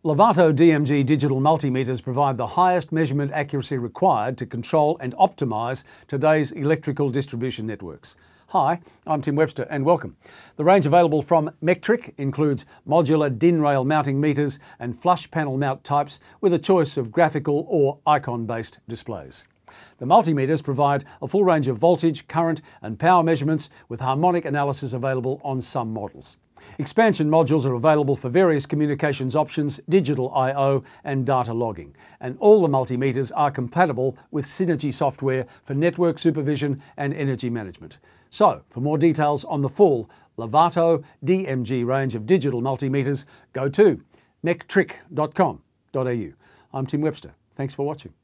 Lovato DMG digital multimeters provide the highest measurement accuracy required to control and optimise today's electrical distribution networks. Hi, I'm Tim Webster and welcome. The range available from Mechtric includes modular DIN rail mounting meters and flush panel mount types with a choice of graphical or icon-based displays. The multimeters provide a full range of voltage, current and power measurements with harmonic analysis available on some models. Expansion modules are available for various communications options, digital I/O and data logging, and all the multimeters are compatible with Synergy software for network supervision and energy management. So, for more details on the full Lovato DMG range of digital multimeters, go to mechtric.com.au. I'm Tim Webster. Thanks for watching.